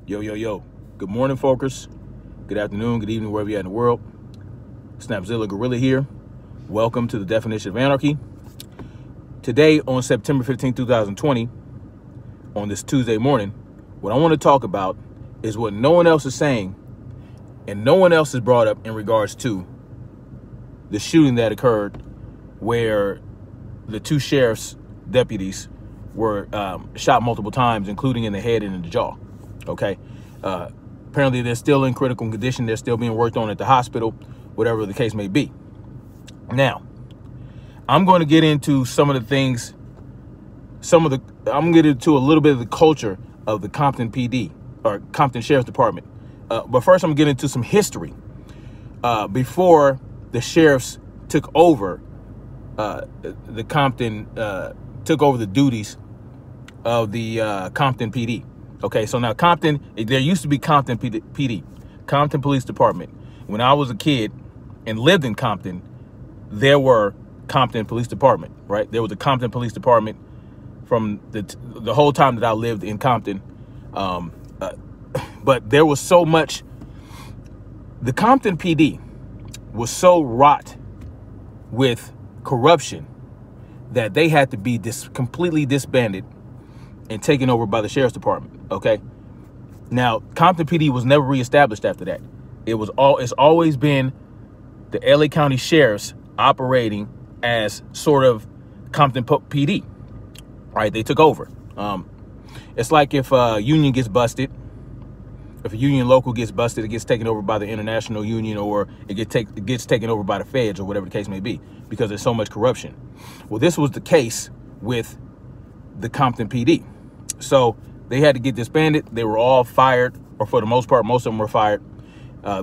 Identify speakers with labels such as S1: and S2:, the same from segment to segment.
S1: Yo, yo, yo. Good morning, folkers. Good afternoon, good evening, wherever you're at in the world. Snapzilla Gorilla here. Welcome to the Definition of Anarchy. Today, on September 15, 2020, on this Tuesday morning, what I want to talk about is what no one else is saying and no one else has brought up in regards to the shooting that occurred where the two sheriff's deputies were shot multiple times, including in the head and in the jaw. Okay. Apparently they're still in critical condition. They're still being worked on at the hospital, whatever the case may be. Now, I'm going to get into some of the things, I'm going to get into a little bit of the culture of the Compton PD or Compton Sheriff's Department. But first I'm going to get into some history. Before the sheriffs took over, the Compton, took over the duties of the Compton PD. Okay, so now Compton, there used to be Compton PD, Compton Police Department. When I was a kid and lived in Compton, there were Compton Police Department, right? There was a Compton Police Department from the whole time that I lived in Compton. But there was so much, the Compton PD was so wrought with corruption that they had to be completely disbanded and taken over by the Sheriff's Department. Okay. Now, Compton PD was never reestablished after that. It's always been the LA County Sheriffs operating as sort of Compton PD. Right? They took over. It's like if a union gets busted, if a union local gets busted, it gets taken over by the international union, or it gets taken over by the feds, or whatever the case may be, because there's so much corruption. Well, this was the case with the Compton PD. So they had to get disbanded. They were all fired, or for the most part, most of them were fired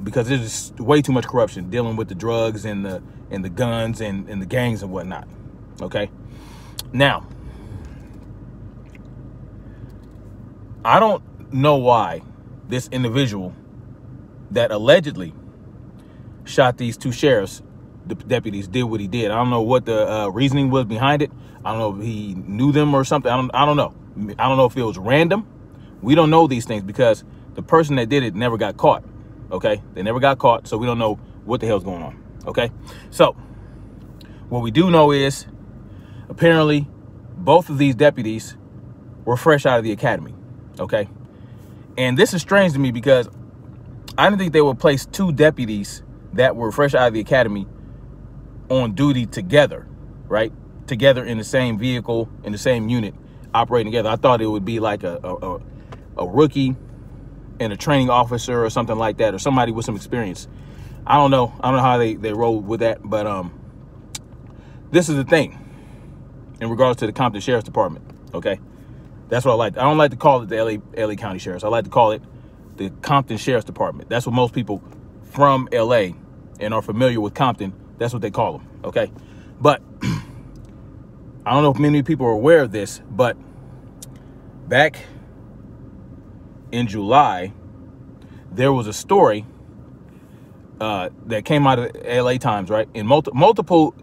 S1: because there's just way too much corruption dealing with the drugs and the guns and the gangs and whatnot. Okay. Now, I don't know why this individual that allegedly shot these two sheriffs, the deputies, did what he did. I don't know what the reasoning was behind it. I don't know if he knew them or something. I don't know. I don't know if it was random. We don't know these things because the person that did it never got caught. Okay. They never got caught. So we don't know what the hell's going on. Okay. So what we do know is apparently both of these deputies were fresh out of the academy. Okay. And this is strange to me because I didn't think they would place two deputies that were fresh out of the academy on duty together, right? Together in the same vehicle, in the same unit, operating together. I thought it would be like a rookie and a training officer or something like that, or somebody with some experience. I don't know how they roll with that, but this is the thing in regards to the Compton Sheriff's Department. Okay. That's what I like. I don't like to call it the LA County Sheriffs. I like to call it the Compton Sheriff's Department. That's what most people from LA and are familiar with Compton, that's what they call them. Okay. But I don't know if many people are aware of this, but back in July, there was a story that came out of LA Times, right? In multiple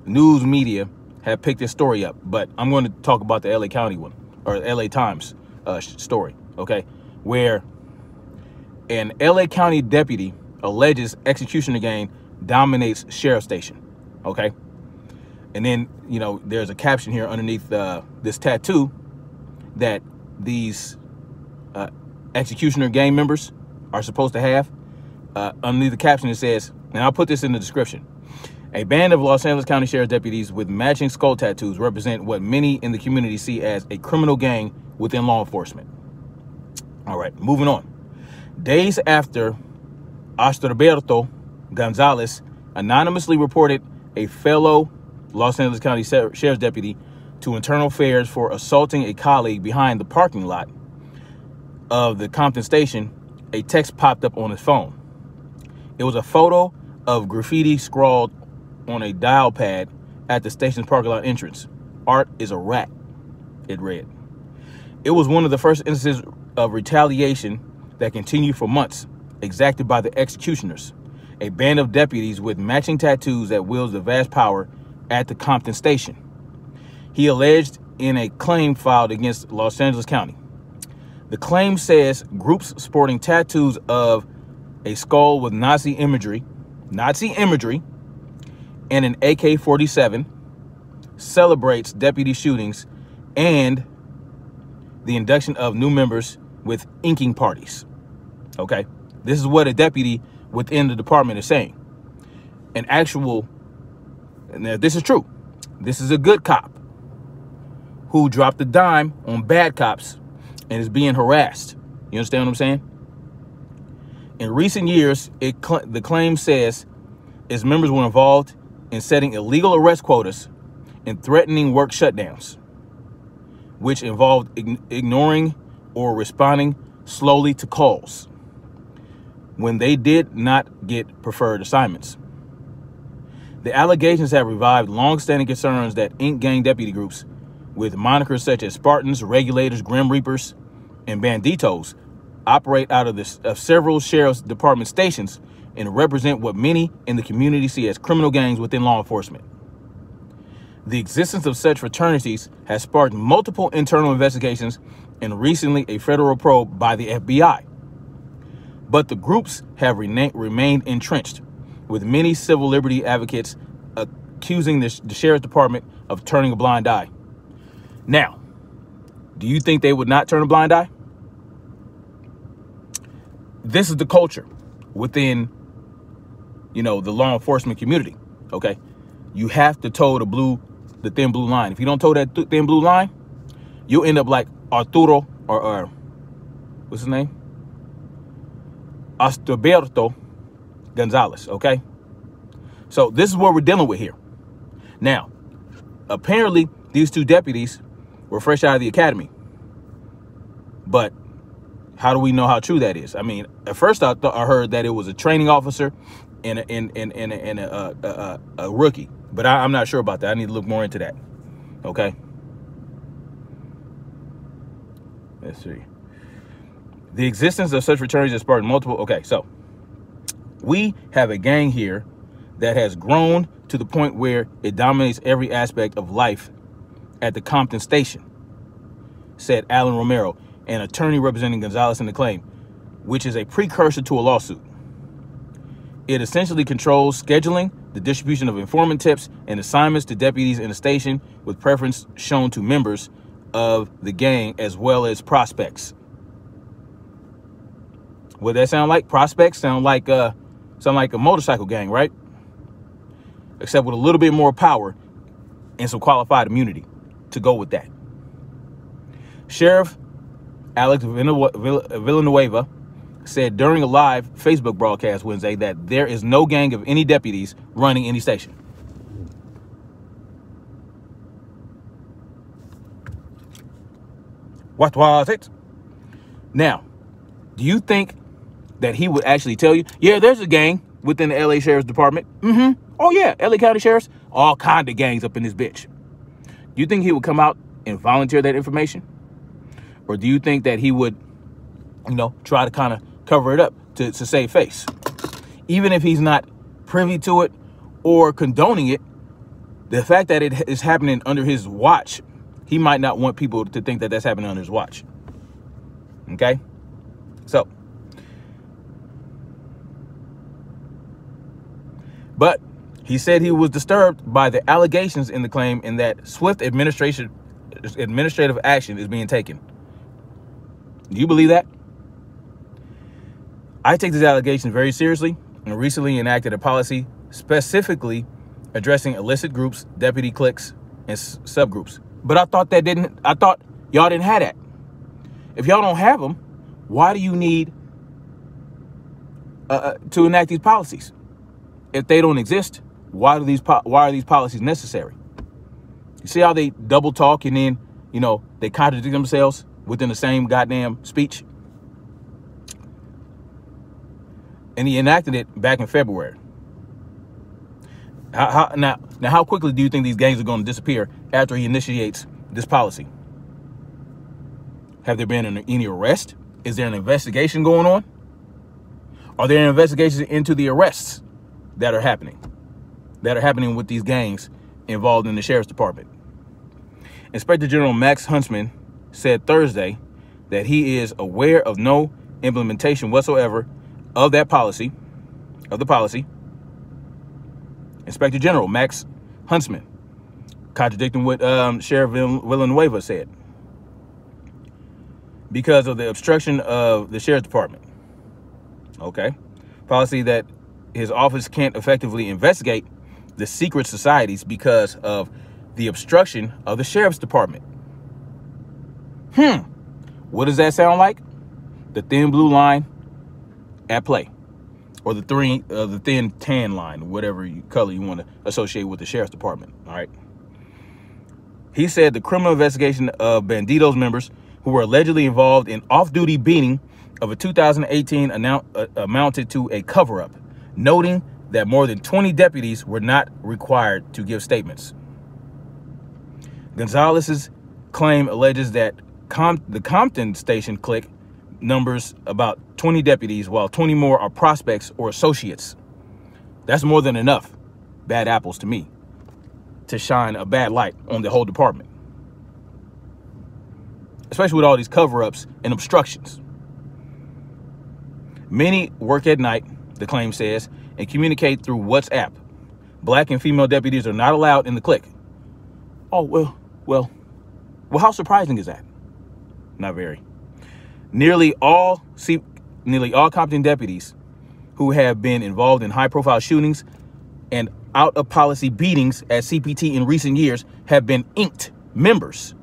S1: news media have picked this story up, but I'm going to talk about the LA County one, or LA Times story, okay? Where an LA County deputy alleges executioner gang dominates sheriff station, okay? And then, you know, there's a caption here underneath this tattoo that these executioner gang members are supposed to have. Underneath the caption, it says, and I'll put this in the description: a band of Los Angeles County Sheriff deputies with matching skull tattoos represent what many in the community see as a criminal gang within law enforcement. All right, moving on. Days after Astorberto Gonzalez anonymously reported a fellow Los Angeles County Sheriff's deputy to Internal Affairs for assaulting a colleague behind the parking lot of the Compton station, a text popped up on his phone. It was a photo of graffiti scrawled on a dial pad at the station's parking lot entrance. "Art is a rat," it read. It was one of the first instances of retaliation that continued for months, exacted by the executioners, a band of deputies with matching tattoos that wields the vast power at the Compton station. He alleged in a claim filed against Los Angeles County. The claim says groups sporting tattoos of a skull with Nazi imagery, and an AK-47 celebrates deputy shootings and the induction of new members with inking parties. Okay, this is what a deputy within the department is saying. Now this is true. This is a good cop who dropped the dime on bad cops and is being harassed. You understand what I'm saying? In recent years, the claim says its members were involved in setting illegal arrest quotas and threatening work shutdowns, which involved ignoring or responding slowly to calls when they did not get preferred assignments. The allegations have revived long-standing concerns that ink gang deputy groups with monikers such as Spartans, Regulators, Grim Reapers, and Banditos operate out of several sheriff's department stations and represent what many in the community see as criminal gangs within law enforcement. The existence of such fraternities has sparked multiple internal investigations and recently a federal probe by the FBI. But the groups have remained entrenched, with many civil liberty advocates accusing the sheriff's department of turning a blind eye. Now, do you think they would not turn a blind eye? This is the culture within, the law enforcement community. Okay, you have to toe the thin blue line. If you don't toe that thin blue line, you'll end up like Arturo or what's his name? Astorberto Gonzalez. Okay, so this is what we're dealing with here. Now, apparently these two deputies were fresh out of the academy, but how do we know how true that is? I mean, at first I heard that it was a training officer and a rookie, but I'm not sure about that. I need to look more into that. Okay. Let's see. The existence of such fraternities has sparked multiple. Okay, so we have a gang here that has grown to the point where it dominates every aspect of life at the Compton station, said Alan Romero, an attorney representing Gonzalez in the claim, which is a precursor to a lawsuit. It essentially controls scheduling, the distribution of informant tips, and assignments to deputies in the station, with preference shown to members of the gang as well as prospects. What that sound like? Prospects sound like a motorcycle gang, right? Except with a little bit more power and some qualified immunity to go with that. Sheriff Alex Villanueva said during a live Facebook broadcast Wednesday that there is no gang of any deputies running any station. What was it? Now, do you think that he would actually tell you, yeah, there's a gang within the LA Sheriff's Department? Oh, yeah, LA County Sheriffs, all kind of gangs up in this bitch. Do you think he would come out and volunteer that information? Or do you think that he would, try to kind of cover it up to save face? Even if he's not privy to it or condoning it, the fact that it is happening under his watch, he might not want people to think that that's happening under his watch. Okay? So, but he said he was disturbed by the allegations in the claim and that swift administrative action is being taken. Do you believe that? I take these allegations very seriously and recently enacted a policy specifically addressing illicit groups, deputy cliques, and subgroups. But I thought y'all didn't have that. If y'all don't have them, why do you need to enact these policies? If they don't exist, why are these policies necessary? You see how they double talk and then, they contradict themselves within the same goddamn speech? And he enacted it back in February. How quickly do you think these gangs are going to disappear after he initiates this policy? Have there been any arrest? Is there an investigation going on? Are there investigations into the arrests that are happening with these gangs involved in the sheriff's department? Inspector General Max Huntsman said Thursday that he is aware of no implementation whatsoever of the policy. Inspector General Max Huntsman, contradicting what Sheriff Villanueva said, because of the obstruction of the Sheriff's Department. Okay. Policy that his office can't effectively investigate the secret societies because of the obstruction of the Sheriff's Department. What does that sound like? The thin blue line at play, or the thin tan line, whatever color you want to associate with the Sheriff's Department. All right. He said the criminal investigation of Bandidos members who were allegedly involved in off-duty beating of a 2018 amounted to a cover-up, noting that more than 20 deputies were not required to give statements. Gonzalez's claim alleges that the Compton station clique numbers about 20 deputies, while 20 more are prospects or associates. That's more than enough bad apples to me to shine a bad light on the whole department, especially with all these cover-ups and obstructions. Many work at night, the claim says, and communicate through WhatsApp. Black and female deputies are not allowed in the clique. Oh, well, how surprising is that? Not very. Nearly all Compton deputies who have been involved in high-profile shootings and out-of-policy beatings at CPT in recent years have been inked members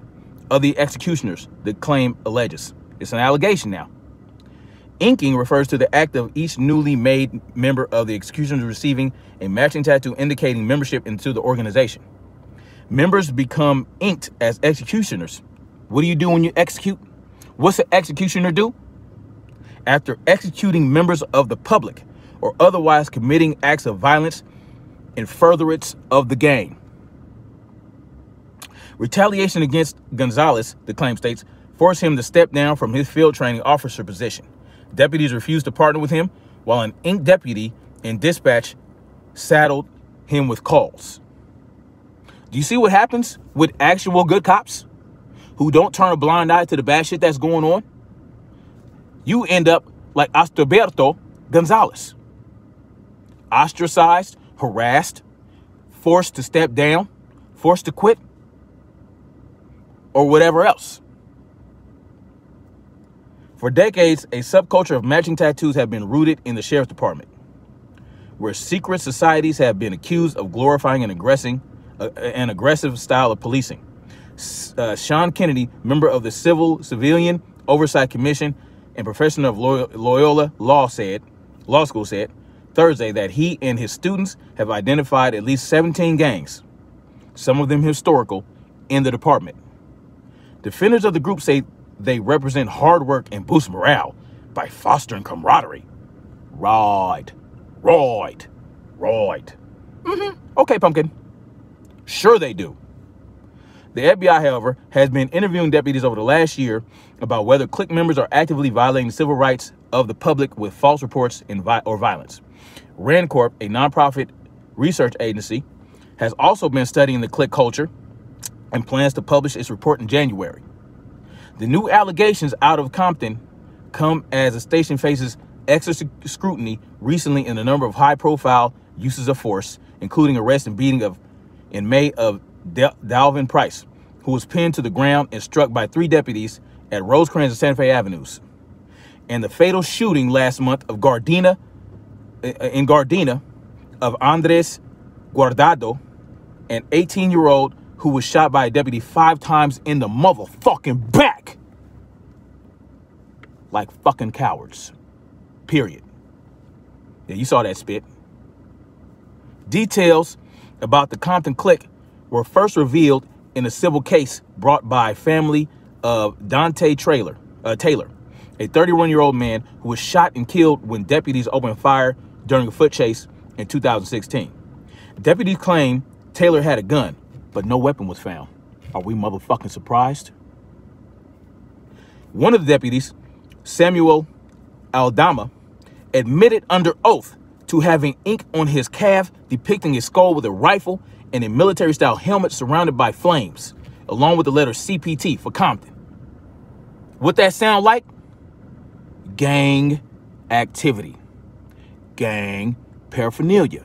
S1: of the executioners, the claim alleges. It's an allegation now. Inking refers to the act of each newly made member of the executioners receiving a matching tattoo indicating membership into the organization. Members become inked as executioners. What do you do when you execute? What's an executioner do? After executing members of the public or otherwise committing acts of violence in furtherance of the gang. Retaliation against Gonzalez, the claim states, forced him to step down from his field training officer position. Deputies refused to partner with him, while an inked deputy in dispatch saddled him with calls. Do you see what happens with actual good cops who don't turn a blind eye to the bad shit that's going on? You end up like Astorberto Gonzalez. Ostracized, harassed, forced to step down, forced to quit, or whatever else. For decades, a subculture of matching tattoos have been rooted in the Sheriff's Department, where secret societies have been accused of glorifying an aggressive style of policing. Sean Kennedy, member of the Civilian Oversight Commission and professor of Loyola Law School, said Thursday that he and his students have identified at least 17 gangs, some of them historical, in the department. Defenders of the group say they represent hard work and boost morale by fostering camaraderie. Right. Okay, pumpkin. Sure they do. The FBI, however, has been interviewing deputies over the last year about whether clique members are actively violating civil rights of the public with false reports or violence. RAND Corp, a nonprofit research agency, has also been studying the clique culture and plans to publish its report in January. The new allegations out of Compton come as the station faces extra scrutiny recently in a number of high-profile uses of force, including arrest and beating in May of Dalvin Price, who was pinned to the ground and struck by 3 deputies at Rosecrans and Santa Fe Avenues, and the fatal shooting last month of Gardena of Andres Guardado, an 18-year-old who was shot by a deputy 5 times in the motherfucking back. Like fucking cowards. Period. Yeah, you saw that spit. Details about the Compton clique were first revealed in a civil case brought by family of Dante Taylor, a 31-year-old man who was shot and killed when deputies opened fire during a foot chase in 2016. Deputies claim Taylor had a gun, but no weapon was found. Are we motherfucking surprised? One of the deputies, Samuel Aldama, admitted under oath to having ink on his calf depicting his skull with a rifle and a military-style helmet surrounded by flames. along with the letter CPT for Compton. What that sound like? Gang activity, gang paraphernalia,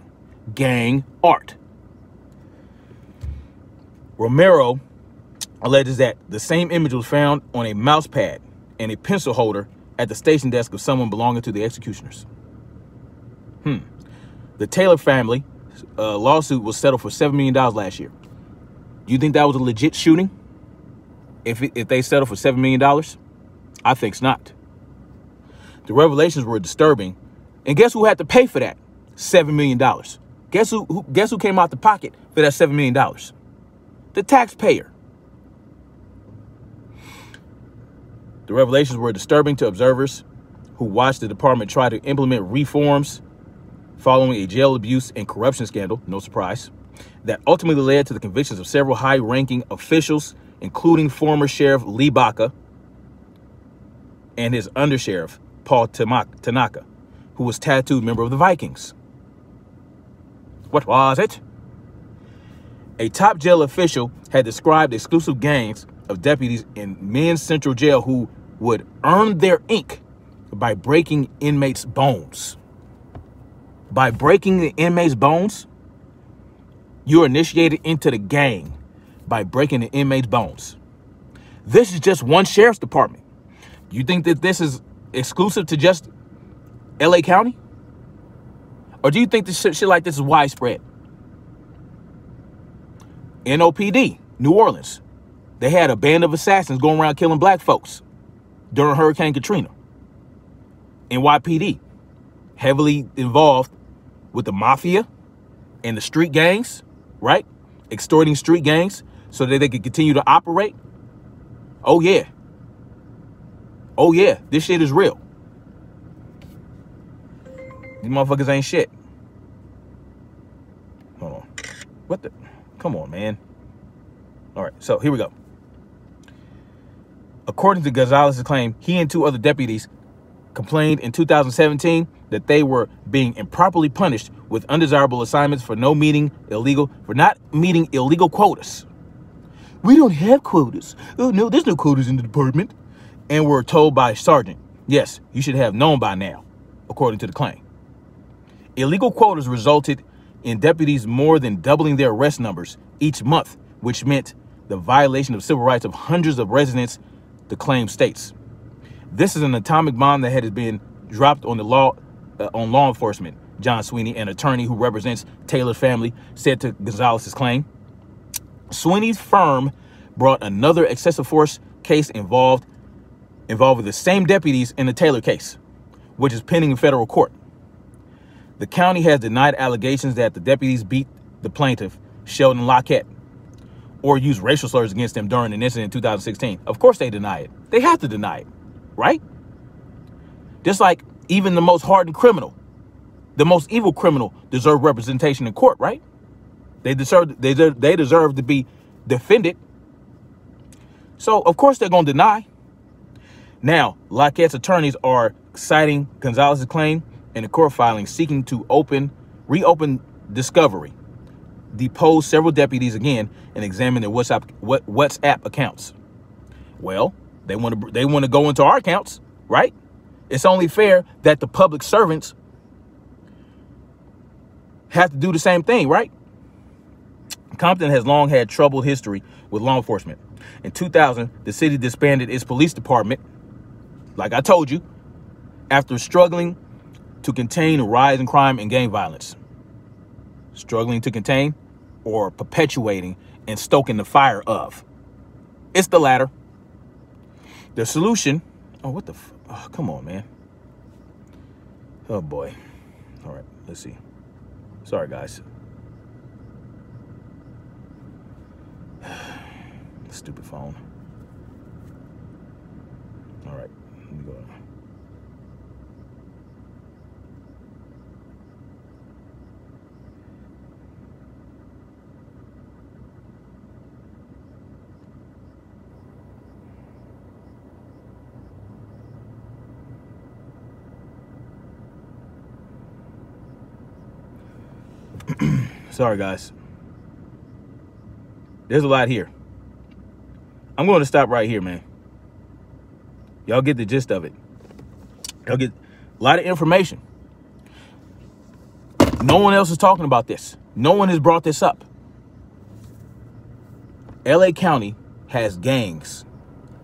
S1: gang art. Romero alleges that the same image was found on a mouse pad and a pencil holder at the station desk of someone belonging to the executioners. The Taylor family lawsuit was settled for $7 million last year. Do you think that was a legit shooting? If they settled for $7 million? I think it's not. The revelations were disturbing. And guess who had to pay for that? $7 million. Guess who came out the pocket for that $7 million? The taxpayer. The revelations were disturbing to observers who watched the department try to implement reforms following a jail abuse and corruption scandal, no surprise, that ultimately led to the convictions of several high-ranking officials, including former Sheriff Lee Baca and his undersheriff, Paul Tanaka, who was a tattooed member of the Vikings. What was it? A top jail official had described exclusive gangs of deputies in men's central jail who would earn their ink by breaking inmates' bones. By breaking the inmates' bones, you're initiated into the gang by breaking the inmates' bones. This is just one sheriff's department. You think that this is exclusive to just LA County? Or do you think this shit like this is widespread? NOPD, New Orleans. They had a band of assassins going around killing black folks during Hurricane Katrina. NYPD, heavily involved with the mafia and the street gangs, right? Extorting street gangs so that they could continue to operate. Oh, yeah. Oh, yeah. This shit is real. These motherfuckers ain't shit. Hold on. What the? Come on, man. All right, so here we go. According to Gonzalez's claim, he and two other deputies complained in 2017 that they were being improperly punished with undesirable assignments for not meeting illegal quotas. We don't have quotas. Oh, no, there's no quotas in the department. And were told by a sergeant, yes, you should have known by now, according to the claim. Illegal quotas resulted in deputies more than doubling their arrest numbers each month, which meant the violation of civil rights of hundreds of residents, the claim states. This is an atomic bomb that had been dropped on the law enforcement. John Sweeney, an attorney who represents Taylor's family, said to Gonzalez's claim. Sweeney's firm brought another excessive force case involving the same deputies in the Taylor case, which is pending in federal court. The county has denied allegations that the deputies beat the plaintiff, Sheldon Lockett, or used racial slurs against him during an incident in 2016. Of course they deny it. They have to deny it, right? Just like even the most hardened criminal, the most evil criminal deserve representation in court, right? They deserve to be defended. So, of course, they're going to deny. Now, Lockett's attorneys are citing Gonzalez's claim in a court filing seeking to reopen discovery, depose several deputies again, and examine their WhatsApp accounts. Well, they want to go into our accounts, right? It's only fair that the public servants have to do the same thing, right? Compton has long had troubled history with law enforcement. In 2000, the city disbanded its police department, like I told you, after struggling to contain a rise in crime and gang violence. Struggling to contain or perpetuating and stoking the fire of. It's the latter. The solution... Oh, what the... Oh, come on, man. Oh, boy. All right, let's see. Sorry, guys. Stupid phone. All right, let me go. Sorry, guys. There's a lot here. I'm going to stop right here, man. Y'all get the gist of it. Y'all get a lot of information. No one else is talking about this. No one has brought this up. LA County has gangs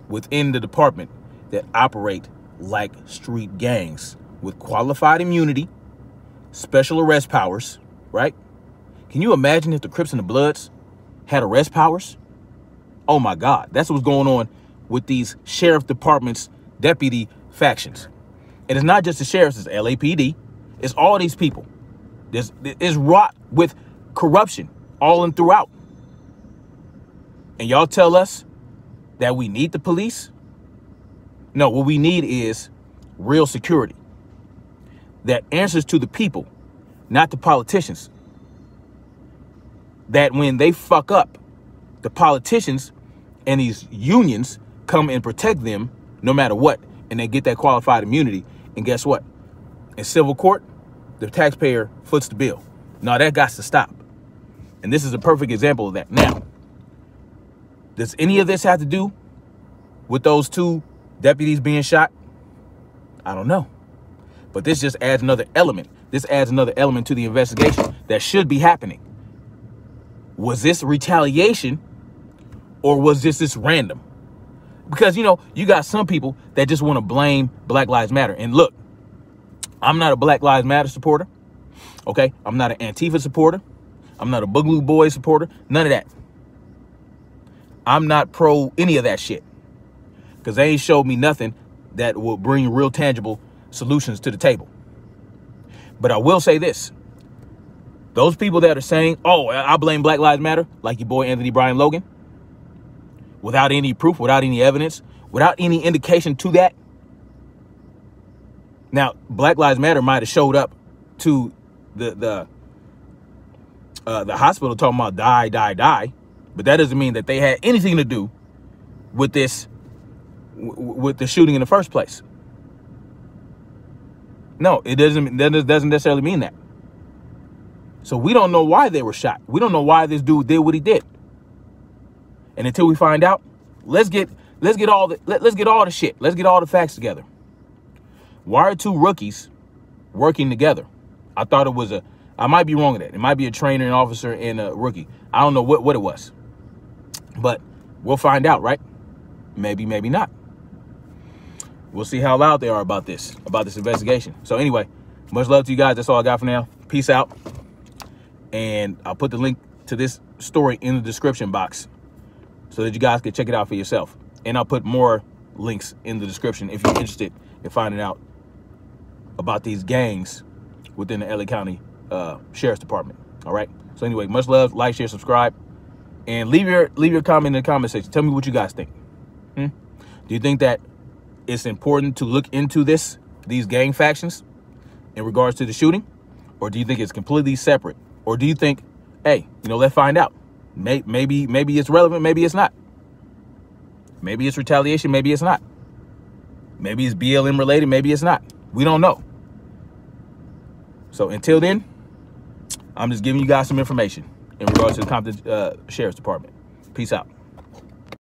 S1: within the department that operate like street gangs with qualified immunity, special arrest powers, right? Can you imagine if the Crips and the Bloods had arrest powers? Oh my God, that's what's going on with these sheriff departments, deputy factions. And it's not just the sheriffs, it's LAPD. It's all these people. It's wrought with corruption all and throughout. And y'all tell us that we need the police? No, what we need is real security that answers to the people, not the politicians. That when they fuck up, the politicians and these unions come and protect them no matter what, and they get that qualified immunity. And guess what? In civil court, the taxpayer foots the bill. Now that got to stop. And this is a perfect example of that. Now, does any of this have to do with those 2 deputies being shot? I don't know. But this just adds another element. This adds another element to the investigation that should be happening. Was this retaliation or was this random? Because, you know, you got some people that just want to blame Black Lives Matter. And look, I'm not a Black Lives Matter supporter. Okay. I'm not an Antifa supporter. I'm not a Boogaloo Boys supporter. None of that. I'm not pro any of that shit. Because they ain't showed me nothing that will bring real tangible solutions to the table. But I will say this. Those people that are saying, oh, I blame Black Lives Matter, like your boy Anthony Bryan Logan, without any proof, without any evidence, without any indication to that. Now, Black Lives Matter might have showed up to the hospital talking about die, but that doesn't mean that they had anything to do with this, with the shooting in the first place. No, it doesn't necessarily mean that. So we don't know why they were shot. We don't know why this dude did what he did. And until we find out, let's get all the shit. Let's get all the facts together. Why are 2 rookies working together? I thought it was I might be wrong with that. It might be a trainer, an officer, and a rookie. I don't know what it was. But we'll find out, right? Maybe, maybe not. We'll see how loud they are about this investigation. So anyway, much love to you guys. That's all I got for now. Peace out. And I'll put the link to this story in the description box so that you guys can check it out for yourself. And I'll put more links in the description if you're interested in finding out about these gangs within the LA County Sheriff's Department. All right. So anyway, much love. Like, share, subscribe, and leave your comment in the comment section. Tell me what you guys think. Do you think that it's important to look into these gang factions in regards to the shooting, or do you think it's completely separate? Or do you think, hey, let's find out. Maybe it's relevant. Maybe it's not. Maybe it's retaliation. Maybe it's not. Maybe it's BLM related. Maybe it's not. We don't know. So until then, I'm just giving you guys some information in regards to the Compton Sheriff's Department. Peace out.